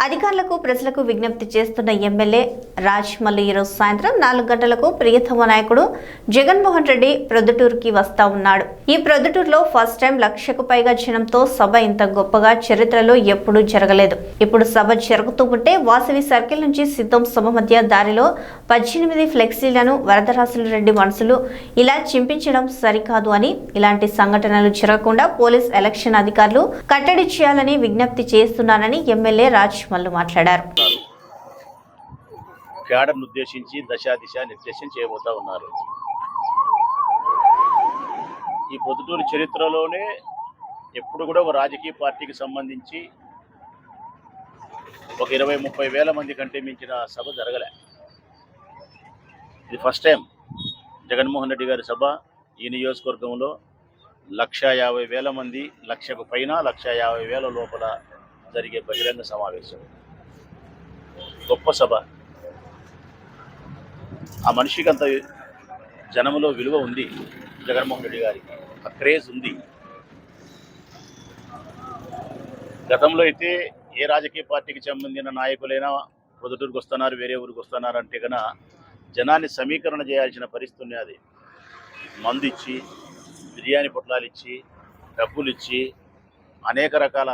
అధికారులకు ప్రజలకు విజ్ఞప్తి చేస్తున్న ఎమ్మెల్యే రాజ్మల్లు ఈరోజు సాయంత్రం 4 గంటలకు ప్రియతమ నాయకుడు జగన్మోహన్ రెడ్డి ప్రొద్దుటూరుకి వస్తా ఉన్నాడు. ఈ ప్రొద్దుటూరులో ఫస్ట్ టైం 1,00,000కు పైగా జనంతో సభ ఇంత గొప్పగా చరిత్రలో ఎప్పుడూ జరగలేదు. ఇప్పుడు సభ జరుగుతూ ఉంటే వాసవి సర్కిల్ నుంచి సిద్ధం సభ మధ్య దారిలో 18 ఫ్లెక్సీలను వరదరాజుల రెడ్డి మనుషులు ఇలా చింపించడం సరికాదు అని, ఇలాంటి సంఘటనలు జరగకుండా పోలీస్ ఎలక్షన్ అధికారులు కట్టడి చేయాలని విజ్ఞప్తి చేస్తున్నానని ఎమ్మెల్యే రాజ్మల్లు మాట్లాడారు. క్యాడర్ను ఉద్దేశించి దశ నిర్దేశం చేయబోతా ఉన్నారు. ఈ పొద్దుటూరు చరిత్రలోనే ఎప్పుడు కూడా ఒక రాజకీయ పార్టీకి సంబంధించి ఒక 20-30 వేల మంది కంటే మించిన సభ జరగలే. ఇది ఫస్ట్ టైం జగన్మోహన్ రెడ్డి గారి సభ ఈ నియోజకవర్గంలో 1,50,000 మంది, 1,00,000కు పైన 1,50,000 లోపల జరిగే బహిరంగ సమావేశం. గొప్ప సభ. ఆ మనిషికి అంత జనంలో విలువ ఉంది. జగన్మోహన్ రెడ్డి గారికి ఆ క్రేజ్ ఉంది. గతంలో అయితే ఏ రాజకీయ పార్టీకి సంబంధించిన నాయకులైనా పొద్దుటూరుకు వస్తున్నారు, వేరే ఊరికి వస్తున్నారు అంటే కన్నా జనాన్ని సమీకరణ చేయాల్సిన పరిస్థితి ఉన్నది. మందు ఇచ్చి, బిర్యానీ పొట్లాలు ఇచ్చి, డబ్బులు ఇచ్చి, అనేక రకాల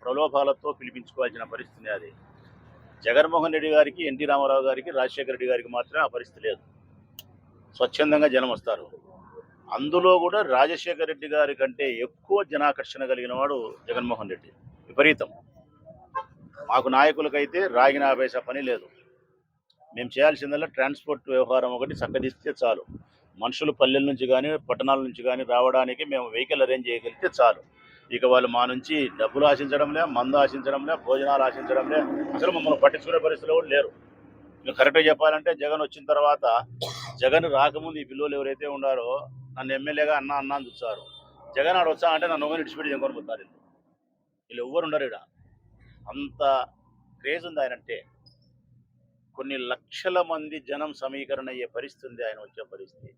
ప్రలోభాలతో పిలిపించుకోవాల్సిన పరిస్థితి అది. జగన్మోహన్ రెడ్డి గారికి, ఎన్టీ రామారావు గారికి, రాజశేఖర రెడ్డి గారికి మాత్రమే ఆ పరిస్థితి లేదు. స్వచ్ఛందంగా జనం వస్తారు. అందులో కూడా రాజశేఖర రెడ్డి గారి కంటే ఎక్కువ జనాకర్షణ కలిగిన వాడు జగన్మోహన్ రెడ్డి. విపరీతం. మాకు నాయకులకైతే రాగిన ఆపేసే పని లేదు. మేము చేయాల్సిందల్లా ట్రాన్స్పోర్ట్ వ్యవహారం ఒకటి చక్కదిస్తే చాలు. మనుషులు పల్లెల నుంచి కానీ పట్టణాల నుంచి కానీ రావడానికి మేము వెహికల్ అరేంజ్ చేయగలిగితే చాలు. ఇక వాళ్ళు మా నుంచి డబ్బులు ఆశించడంలే, మందు ఆశించడంలే, భోజనాలు ఆశించడంలే, అసలు మమ్మల్ని పట్టించుకునే పరిస్థితులు కూడా లేరు. ఇంకా కరెక్ట్గా చెప్పాలంటే జగన్ వచ్చిన తర్వాత, జగన్ రాకముందు ఈ పిల్లలు ఎవరైతే ఉన్నారో నన్ను ఎమ్మెల్యేగా అన్న అని చూస్తారు. జగన్ ఆడు వచ్చా అంటే నన్ను ఒకరిని ఇడిచిపెట్టి జంకొని పోతారు. వీళ్ళు ఎవ్వరు ఉండరు ఇక్కడ. అంత క్రేజ్ ఉంది ఆయనంటే. కొన్ని లక్షల మంది జనం సమీకరణ అయ్యే పరిస్థితి ఉంది ఆయన వచ్చే పరిస్థితి.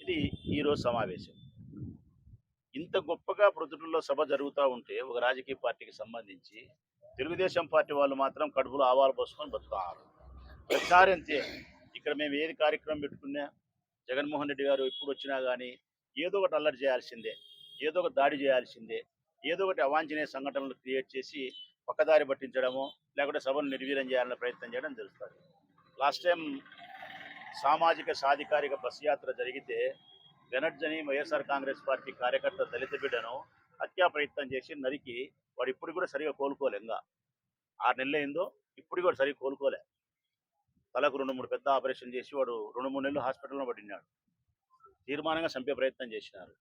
ఇది ఈరోజు సమావేశం. ఇంత గొప్పగా ప్రొద్దుటూరులో సభ జరుగుతూ ఉంటే ఒక రాజకీయ పార్టీకి సంబంధించి తెలుగుదేశం పార్టీ వాళ్ళు మాత్రం కడుపులో ఆవాలు పోసుకొని బతుకుతారు. ప్రతిసారి అంతే. ఇక్కడ మేము ఏది కార్యక్రమం పెట్టుకున్నా జగన్మోహన్ రెడ్డి గారు ఎప్పుడు వచ్చినా కానీ ఏదో ఒకటి అల్లరి చేయాల్సిందే, ఏదో ఒక దాడి చేయాల్సిందే, ఏదో ఒకటి అవాంఛనీయ సంఘటనలు క్రియేట్ చేసి పక్కదారి పట్టించడము, లేకుంటే సభను నిర్వీర్యం చేయాలనే ప్రయత్నం చేయడం జరుగుతుంది. లాస్ట్ టైం సామాజిక సాధికారిక బస్ యాత్ర జరిగితే బెనర్జని వైఎస్ఆర్ కాంగ్రెస్ పార్టీ కార్యకర్త దళిత బిడ్డను హత్యా ప్రయత్నం చేసి నరికి వాడు ఇప్పుడు కూడా సరిగా కోలుకోలే. ఇంకా 6 నెలలు అయిందో ఇప్పుడు కూడా సరిగా కోలుకోలే. తలకు 2-3 పెద్ద ఆపరేషన్ చేసి వాడు 2-3 నెలలు హాస్పిటల్లో పడినాడు. తీర్మానంగా చంపే ప్రయత్నం చేసినారు.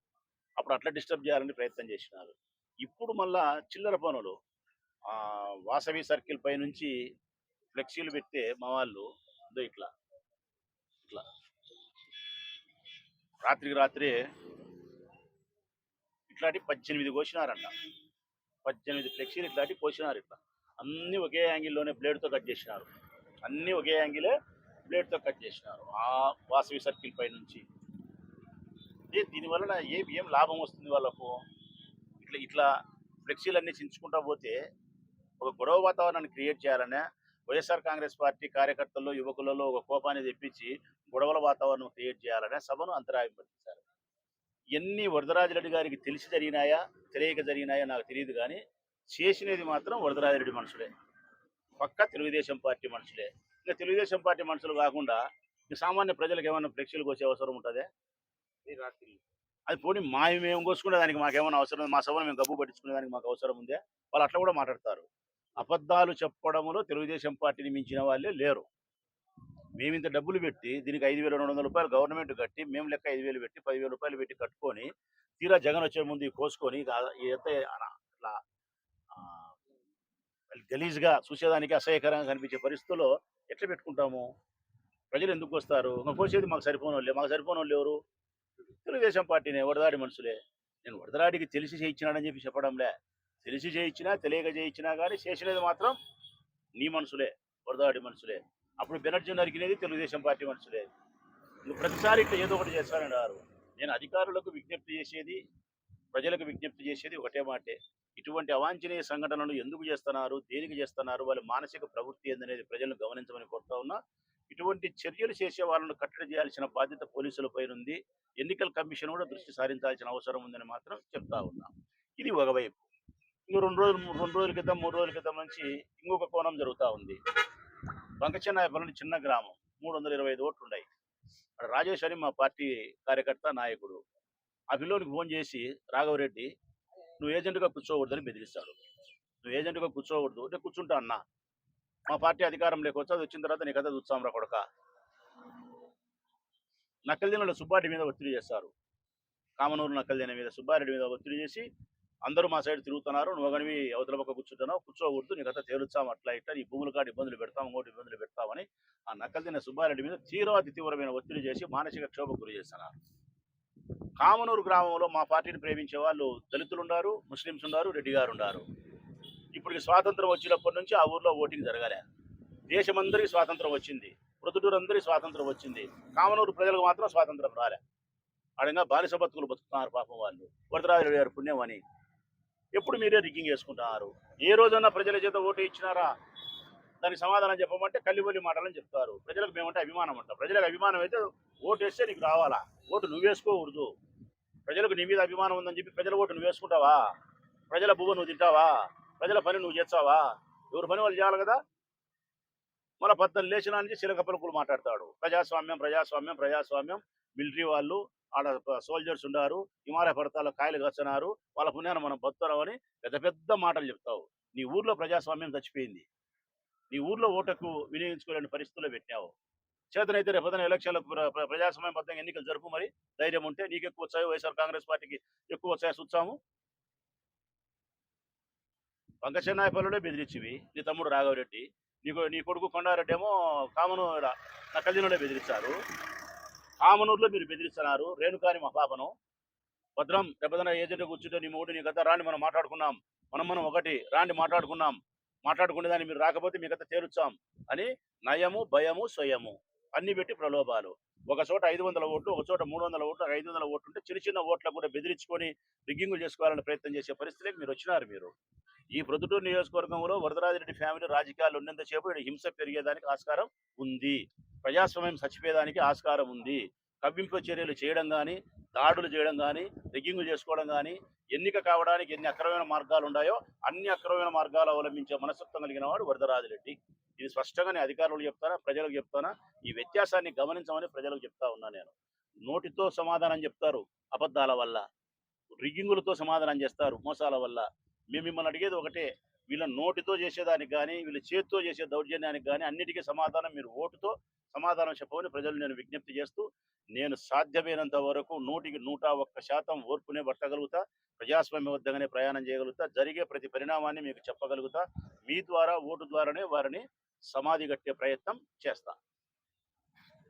అప్పుడు అట్లా డిస్టర్బ్ చేయాలని ప్రయత్నం చేసినారు. ఇప్పుడు మళ్ళా చిల్లర పనులు వాసవి సర్కిల్ పై నుంచి ఫ్లెక్సీలు పెడితే మా వాళ్ళు ఇట్లా ఇట్లా రాత్రి ఇట్లాంటి 18 కోసినారంట. 18 ఫ్లెక్సీలు ఇట్లాంటి కోసినారు. ఇట్లా అన్నీ ఒకే యాంగిల్లోనే బ్లేడ్తో కట్ చేసినారు. అన్నీ ఒకే యాంగిలే బ్లేడ్తో కట్ చేసినారు ఆ వాసవి సర్కిల్ పై నుంచి. దీనివలన ఏం లాభం వస్తుంది వాళ్ళకు? ఇట్లా ఫ్లెక్సీలన్నీ చించుకుంటా పోతే ఒక గొడవ వాతావరణాన్ని క్రియేట్ చేయాలనే వైఎస్ఆర్ కాంగ్రెస్ పార్టీ కార్యకర్తల్లో, యువకులలో ఒక కోపాన్ని తెప్పించి గొడవల వాతావరణం క్రియేట్ చేయాలనే సభను అంతరాయం పట్టించారు. ఎన్ని వరదరాజరెడ్డి గారికి తెలిసి జరిగినాయా, తెలియక జరిగినాయా నాకు తెలియదు, కానీ చేసినది మాత్రం వరదరాజరెడ్డి మనుషులే. పక్క తెలుగుదేశం పార్టీ మనుషులే. ఇంకా తెలుగుదేశం పార్టీ మనుషులు కాకుండా సామాన్య ప్రజలకు ఏమైనా ఫ్లెక్సీలకు వచ్చే అవసరం ఉంటుందే? అది పోనీ మేము కోసుకునే దానికి మాకేమైనా అవసరం? మా సభను మేము గబ్బు పట్టించుకునే దానికి మాకు అవసరం ఉందే? వాళ్ళు అట్లా కూడా మాట్లాడతారు. అబద్ధాలు చెప్పడంలో తెలుగుదేశం పార్టీని మించిన వాళ్ళే లేరు. మేము ఇంత డబ్బులు పెట్టి దీనికి 5,200 రూపాయలు గవర్నమెంట్ కట్టి, మేము లెక్క 5,000 పెట్టి 10,000 రూపాయలు పెట్టి కట్టుకొని తీరా జగన్ వచ్చే ముందు కోసుకొని ఇదంతా అట్లా గలీజ్గా చూసేదానికి అసహ్యకరంగా కనిపించే పరిస్థితుల్లో ఎట్లా పెట్టుకుంటాము? ప్రజలు ఎందుకు వస్తారు? కోసేది మాకు సరిపోని వాళ్ళు ఎవరు? తెలుగుదేశం పార్టీనే, వరదాడి మనుషులే. నేను వరదరాడికి తెలిసి చేయించినాడని చెప్పి చెప్పడంలే. తెలిసి చేయించినా తెలియక చేయించినా కానీ చేసినది మాత్రం నీ మనుషులే, వరదాడి మనుషులే. అప్పుడు బెనర్జీ నరికినది తెలుగుదేశం పార్టీ మనుషులే. నువ్వు ప్రతిసారి ఇట్లా ఏదో ఒకటి చేస్తానన్నారు. నేను అధికారులకు విజ్ఞప్తి చేసేది, ప్రజలకు విజ్ఞప్తి చేసేది ఒకటే మాటే. ఇటువంటి అవాంఛనీయ సంఘటనలు ఎందుకు చేస్తున్నారు, దేనికి చేస్తున్నారు, వాళ్ళ మానసిక ప్రవృత్తి ఏందనేది ప్రజలను గమనించమని కోరుతా ఉన్నా. ఇటువంటి చర్యలు చేసే వాళ్ళను కట్టడి చేయాల్సిన బాధ్యత పోలీసులపై ఉంది. ఎన్నికల కమిషన్ కూడా దృష్టి సారించాల్సిన అవసరం ఉందని మాత్రం చెప్తా ఉన్నా. ఇది ఒకవైపు. ఇంకో 2 రోజుల క్రితం 3 రోజుల క్రితం నుంచి ఇంకొక కోణం జరుగుతూ ఉంది. బంకచెన్నాయపల్లి చిన్న గ్రామం, 325 ఓట్లు ఉన్నాయి. అక్కడ రాజేష్ అని మా పార్టీ కార్యకర్త నాయకుడు ఆ పిల్లోనికి ఫోన్ చేసి, రాఘవరెడ్డి నువ్వు ఏజెంట్గా కూర్చోకూడదని బెదిరిస్తాడు. నువ్వు ఏజెంట్గా కూర్చోకూడదు అంటే కూర్చుంటా అన్నా, మా పార్టీ అధికారం లేకొచ్చు, అది వచ్చిన తర్వాత నీ కథ చూస్తాం రా కొడక. నక్కల్దిన సుబ్బారెడ్డి మీద ఒత్తిడి చేస్తారు. కామనూరు నక్కల్దిన మీద సుబ్బారెడ్డి మీద ఒత్తిడి చేసి, అందరూ మా సైడ్ తిరుగుతున్నారు, నువ్వు ఒకనివి అవతల పక్క కూర్చుంటున్నావు, కూర్చోకూడదు, నీ కథ తేలుస్తాం, అట్లా ఇట్లా ఈ భూముల కాడ ఇబ్బందులు పెడతాం, ఇంకోటి ఇబ్బందులు పెడతామని ఆ నక్కల్దిన సుబ్బారెడ్డి మీద తీవ్రమైన ఒత్తిడి చేసి మానసిక క్షోభకు గురి చేస్తున్నారు. కామనూరు గ్రామంలో మా పార్టీని ప్రేమించే వాళ్ళు దళితులు ఉన్నారు, ముస్లింస్ ఉన్నారు, రెడ్డి గారు ఉన్నారు. ఇప్పటికి స్వాతంత్రం వచ్చినప్పటి నుంచి ఆ ఊర్లో ఓటింగ్ జరగాలి. దేశమందరికీ స్వాతంత్రం వచ్చింది, ప్రొద్దుటూరు అందరికీ స్వాతంత్రం వచ్చింది, కామనూరు ప్రజలకు మాత్రం స్వాతంత్రం రాలే. అడగా బానిస బతుకులు బతుకుతున్నారు పాపం వాళ్ళు. వరదరాజు గారు పుణ్యం అని ఎప్పుడు మీరే రిగ్గింగ్ చేసుకుంటున్నారు. ఏ రోజన్నా ప్రజల చేత ఓటు ఇచ్చినారా? దానికి సమాధానం చెప్పమంటే కల్లిబొల్లి మాటలని చెప్తారు. ప్రజలకు మేమంటే అభిమానం అంటాం. ప్రజలకు అభిమానం అయితే ఓటు వేస్తే నీకు రావాలా, ఓటు నువ్వు వేసుకోకూడదు. ప్రజలకు నీ మీద అభిమానం ఉందని చెప్పి ప్రజల ఓటు నువ్వు వేసుకుంటావా? ప్రజల బువ్వ నువ్వు తింటావా? ప్రజల పని నువ్వు చేస్తావా? ఎవరు పని వాళ్ళు చేయాలి కదా. మన పద్ధతి లేచిన నుంచి చిలక పలుకులు మాట్లాడతాడు. ప్రజాస్వామ్యం ప్రజాస్వామ్యం ప్రజాస్వామ్యం. మిలిటరీ వాళ్ళు ఆడ సోల్జర్స్ ఉన్నారు, హిమాలయ పర్వతాల్లో కాయలు కచ్చన్నారు, వాళ్ళ పుణ్యాన్ని మనం బతున్నామని పెద్ద పెద్ద మాటలు చెప్తావు. నీ ఊర్లో ప్రజాస్వామ్యం చచ్చిపోయింది. నీ ఊర్లో ఓటుకు వినియోగించుకోలేని పరిస్థితుల్లో పెట్టావు. చేతనైతే రేపొద్దున ఎలక్షన్లకు ప్రజాస్వామ్యబద్ధంగా ఎన్నికలు జరుపు. మరి ధైర్యం ఉంటే నీకు ఎక్కువ వచ్చాయి, వైఎస్ఆర్ కాంగ్రెస్ పార్టీకి ఎక్కువ వచ్చాయి చూస్తాము. బంకచెన్నాయపల్లిలో బెదిరించివి నీ తమ్ముడు రాఘవరెడ్డి, నీ కొడుకు కొండారెడ్డి ఏమో కామనూరు నక్కల్దినలో బెదిరిస్తారు. కామనూరులో మీరు బెదిరిస్తున్నారు. రేణుకాని మా పాపను భద్రం రేపొద్దున ఏజెంట్ కూర్చుంటే నీ మూడు నీ కథ రాండి, మనం మాట్లాడుకున్నాం, మనం ఒకటి రాండి మాట్లాడుకున్నాం, మాట్లాడుకునే దాన్ని మీరు రాకపోతే మీ కథ తేలుచాం అని నయము భయము స్వయము అన్ని పెట్టి ప్రలోభాలు. ఒక చోట 500 ఓట్లు, ఒక చోట 300 ఓట్లు, 500 ఓట్లు ఉంటే చిన్న ఓట్లకు కూడా బెదిరించుకొని రిగ్గింగులు చేసుకోవాలని ప్రయత్నం చేసే పరిస్థితికి మీరు వచ్చినారు. మీరు ఈ ప్రొద్దుటూరు నియోజకవర్గంలో వరదరాజిరెడ్డి ఫ్యామిలీ రాజకీయాలు ఉన్నంతసేపు హింస పెరిగేదానికి ఆస్కారం ఉంది, ప్రజాస్వామ్యం చచ్చిపోయేదానికి ఆస్కారం ఉంది. కవ్వింపు చర్యలు చేయడం కానీ, దాడులు చేయడం కానీ, రిగ్గింగులు చేసుకోవడం కానీ, ఎన్నిక కావడానికి ఎన్ని అక్రమమైన మార్గాలు ఉన్నాయో అన్ని అక్రమమైన మార్గాలు అవలంబించే మనస్తత్వం కలిగిన వాడు వరదరాజిరెడ్డి. ఇది స్పష్టంగా నేను అధికారులకు చెప్తానా, ప్రజలకు చెప్తానా, ఈ వ్యత్యాసాన్ని గమనించమని ప్రజలకు చెప్తా ఉన్నా. నేను నోటితో సమాధానం చెప్తారు అబద్ధాల వల్ల, రిగ్గింగులతో సమాధానం చేస్తారు మోసాల వల్ల. మేము మిమ్మల్ని అడిగేది ఒకటే, వీళ్ళ నోటితో చేసేదానికి కానీ, వీళ్ళ చేతితో చేసే దౌర్జన్యానికి కానీ అన్నిటికీ సమాధానం మీరు ఓటుతో సమాధానం చెప్పమని ప్రజలు నేను విజ్ఞప్తి చేస్తూ, నేను సాధ్యమైనంత వరకు 101% ఓర్పునే పట్టగలుగుతా, ప్రజాస్వామ్యబద్ధంగానే ప్రయాణం చేయగలుగుతా, జరిగే ప్రతి పరిణామాన్ని మీకు చెప్పగలుగుతా. మీ ద్వారా ఓటు ద్వారానే వారిని సమాధి కట్టే ప్రయత్నం చేస్తా.